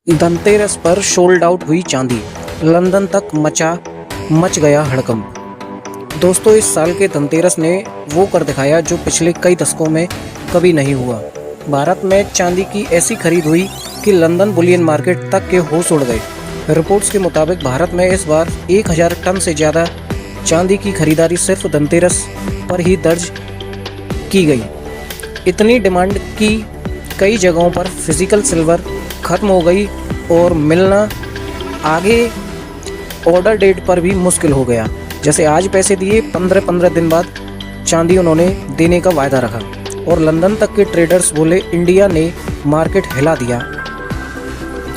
धनतेरस पर sold out हुई चांदी, लंदन तक मच गया हड़कंप। दोस्तों, इस साल के धनतेरस ने वो कर दिखाया जो पिछले कई दशकों में कभी नहीं हुआ। भारत में चांदी की ऐसी खरीद हुई कि लंदन बुलियन मार्केट तक के होश उड़ गए। रिपोर्ट्स के मुताबिक भारत में इस बार 1000 टन से ज़्यादा चांदी की खरीदारी सिर्फ धनतेरस पर ही दर्ज की गई। इतनी डिमांड की कई जगहों पर फिजिकल सिल्वर खत्म हो गई और मिलना आगे ऑर्डर डेट पर भी मुश्किल हो गया। जैसे आज पैसे दिए, 15 दिन बाद चांदी उन्होंने देने का वायदा रखा और लंदन तक के ट्रेडर्स बोले इंडिया ने मार्केट हिला दिया।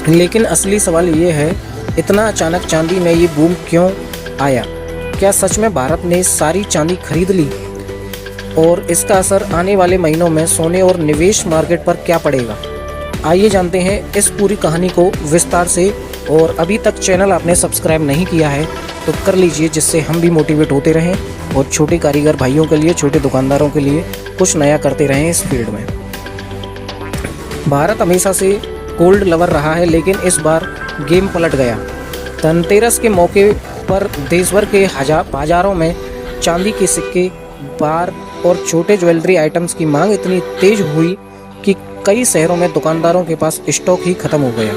लेकिन असली सवाल ये है, इतना अचानक चांदी में ये बूम क्यों आया? क्या सच में भारत ने सारी चांदी खरीद ली? और इसका असर आने वाले महीनों में सोने और निवेश मार्केट पर क्या पड़ेगा? आइए जानते हैं इस पूरी कहानी को विस्तार से। और अभी तक चैनल आपने सब्सक्राइब नहीं किया है तो कर लीजिए, जिससे हम भी मोटिवेट होते रहें और छोटे कारीगर भाइयों के लिए, छोटे दुकानदारों के लिए कुछ नया करते रहें इस फील्ड में। भारत हमेशा से गोल्ड लवर रहा है, लेकिन इस बार गेम पलट गया। धनतेरस के मौके पर देश भर के बाजारों में चांदी के सिक्के, बार और छोटे ज्वेलरी आइटम्स की मांग इतनी तेज हुई कि कई शहरों में दुकानदारों के पास स्टॉक ही खत्म हो गया।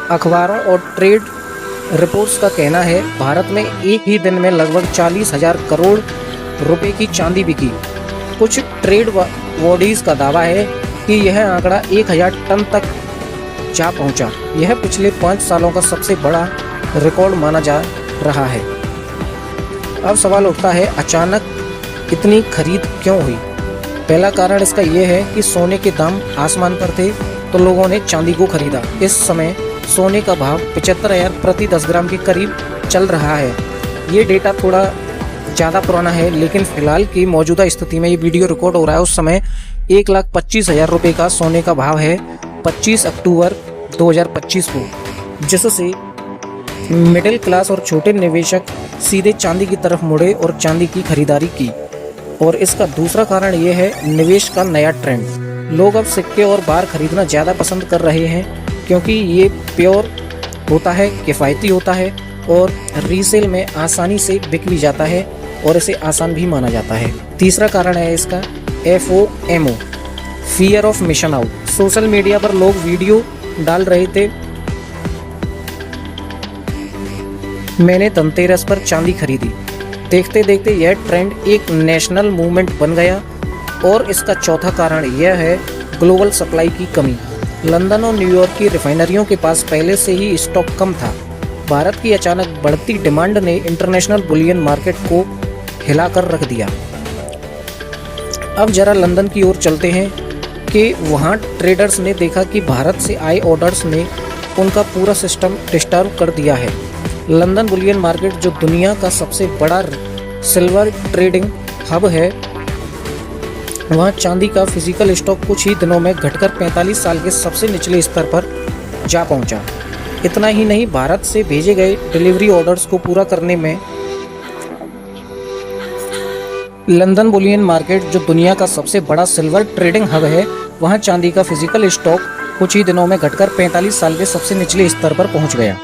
अखबारों और ट्रेड रिपोर्ट्स का कहना है भारत में एक ही दिन में लगभग 40,000 करोड़ रुपए की चांदी बिकी। कुछ ट्रेड बॉडीज का दावा है कि यह आंकड़ा 1000 टन तक जा पहुंचा। यह पिछले 5 सालों का सबसे बड़ा रिकॉर्ड माना जा रहा है। अब सवाल उठता है, अचानक इतनी खरीद क्यों हुई? पहला कारण इसका यह है कि सोने के दाम आसमान पर थे तो लोगों ने चांदी को खरीदा। इस समय सोने का भाव 75,000 प्रति 10 ग्राम के करीब चल रहा है। ये डेटा थोड़ा ज़्यादा पुराना है, लेकिन फिलहाल की मौजूदा स्थिति में ये वीडियो रिकॉर्ड हो रहा है उस समय 1,25,000 रुपये का सोने का भाव है 25 अक्टूबर 2025 को, जिससे मिडिल क्लास और छोटे निवेशक सीधे चांदी की तरफ मुड़े और चांदी की खरीदारी की। और इसका दूसरा कारण ये है निवेश का नया ट्रेंड। लोग अब सिक्के और बार खरीदना ज़्यादा पसंद कर रहे हैं क्योंकि ये प्योर होता है, किफ़ायती होता है और रीसेल में आसानी से बिक भी जाता है और इसे आसान भी माना जाता है। तीसरा कारण है इसका FOMO, fear of mission out. Social media पर लोग वीडियो डाल रहे थे, मैंने धनतेरस पर चांदी खरीदी। देखते देखते यह ट्रेंड एक नेशनल मूवमेंट बन गया। और इसका चौथा कारण यह है ग्लोबल सप्लाई की कमी। लंदन और न्यूयॉर्क की रिफाइनरियों के पास पहले से ही स्टॉक कम था। भारत की अचानक बढ़ती डिमांड ने इंटरनेशनल बुलियन मार्केट को हिलाकर रख दिया। अब जरा लंदन की ओर चलते हैं कि वहाँ ट्रेडर्स ने देखा कि भारत से आए ऑर्डर्स ने उनका पूरा सिस्टम डिस्टर्ब कर दिया है। लंदन बुलियन मार्केट, जो दुनिया का सबसे बड़ा सिल्वर ट्रेडिंग हब है, वहाँ चांदी का फिजिकल स्टॉक कुछ ही दिनों में घटकर 45 साल के सबसे निचले स्तर पर जा पहुँचा। इतना ही नहीं, भारत से भेजे गए डिलीवरी ऑर्डर्स को पूरा करने में लंदन बुलियन मार्केट, जो दुनिया का सबसे बड़ा सिल्वर ट्रेडिंग हब है, वहाँ चांदी का फिजिकल स्टॉक कुछ ही दिनों में घटकर 45 साल के सबसे निचले स्तर पर पहुँच गया।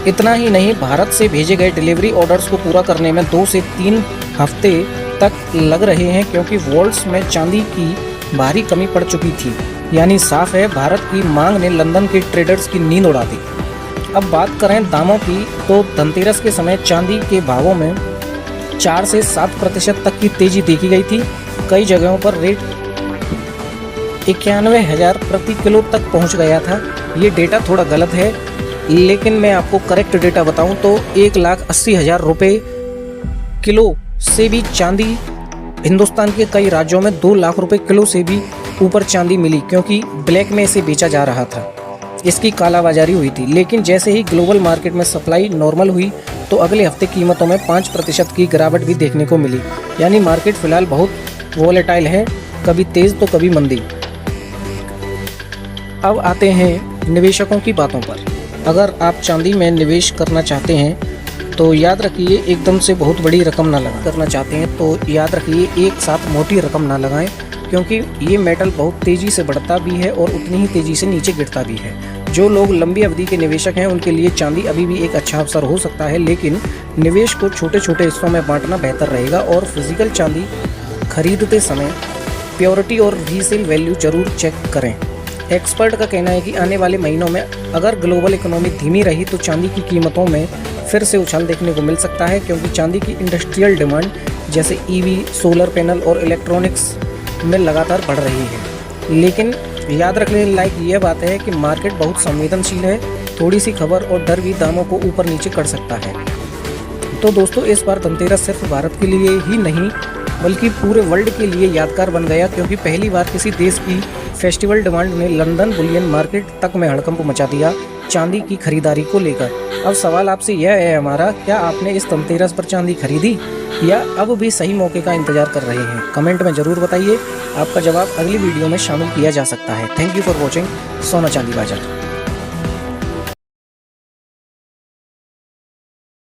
इतना ही नहीं, भारत से भेजे गए डिलीवरी ऑर्डर्स को पूरा करने में 2 से 3 हफ्ते तक लग रहे हैं क्योंकि वॉल्ट्स में चांदी की भारी कमी पड़ चुकी थी। यानी साफ है, भारत की मांग ने लंदन के ट्रेडर्स की नींद उड़ा दी। अब बात करें दामों की, तो धनतेरस के समय चांदी के भावों में 4 से 7% तक की तेजी देखी गई थी। कई जगहों पर रेट 91,000 प्रति किलो तक पहुंच गया था। ये डेटा थोड़ा गलत है, लेकिन मैं आपको करेक्ट डेटा बताऊं तो 1,80,000 रुपये किलो से भी चांदी हिंदुस्तान के कई राज्यों में 2 लाख रुपए किलो से भी ऊपर चांदी मिली, क्योंकि ब्लैक में इसे बेचा जा रहा था। इसकी कालाबाजारी हुई थी। लेकिन जैसे ही ग्लोबल मार्केट में सप्लाई नॉर्मल हुई तो अगले हफ्ते कीमतों में 5% की गिरावट भी देखने को मिली। यानी मार्केट फिलहाल बहुत वोलेटाइल है, कभी तेज तो कभी मंदी। अब आते हैं निवेशकों की बातों पर। अगर आप चांदी में निवेश करना चाहते हैं तो याद रखिए, एकदम से बहुत बड़ी रकम ना लगाएं। करना चाहते हैं तो याद रखिए, एक साथ मोटी रकम ना लगाएं। क्योंकि ये मेटल बहुत तेज़ी से बढ़ता भी है और उतनी ही तेज़ी से नीचे गिरता भी है। जो लोग लंबी अवधि के निवेशक हैं उनके लिए चांदी अभी भी एक अच्छा अवसर हो सकता है, लेकिन निवेश को छोटे छोटे हिस्सों में बांटना बेहतर रहेगा और फिजिकल चांदी खरीदते समय प्योरिटी और रीसेल वैल्यू जरूर चेक करें। एक्सपर्ट का कहना है कि आने वाले महीनों में अगर ग्लोबल इकोनॉमी धीमी रही तो चांदी की कीमतों में फिर से उछाल देखने को मिल सकता है, क्योंकि चांदी की इंडस्ट्रियल डिमांड जैसे ईवी, सोलर पैनल और इलेक्ट्रॉनिक्स में लगातार बढ़ रही है। लेकिन याद रखने लायक यह बात है कि मार्केट बहुत संवेदनशील है, थोड़ी सी खबर और डर भी दामों को ऊपर नीचे कर सकता है। तो दोस्तों, इस बार धनतेरस सिर्फ भारत के लिए ही नहीं बल्कि पूरे वर्ल्ड के लिए यादगार बन गया, क्योंकि पहली बार किसी देश की फेस्टिवल डिमांड ने लंदन बुलियन मार्केट तक में हड़कंप मचा दिया चांदी की खरीदारी को लेकर। अब सवाल आपसे यह है हमारा, क्या आपने इस धनतेरस पर चांदी खरीदी या अब भी सही मौके का इंतजार कर रहे हैं? कमेंट में ज़रूर बताइए। आपका जवाब अगली वीडियो में शामिल किया जा सकता है। थैंक यू फॉर वॉचिंग सोना चांदी बाजार।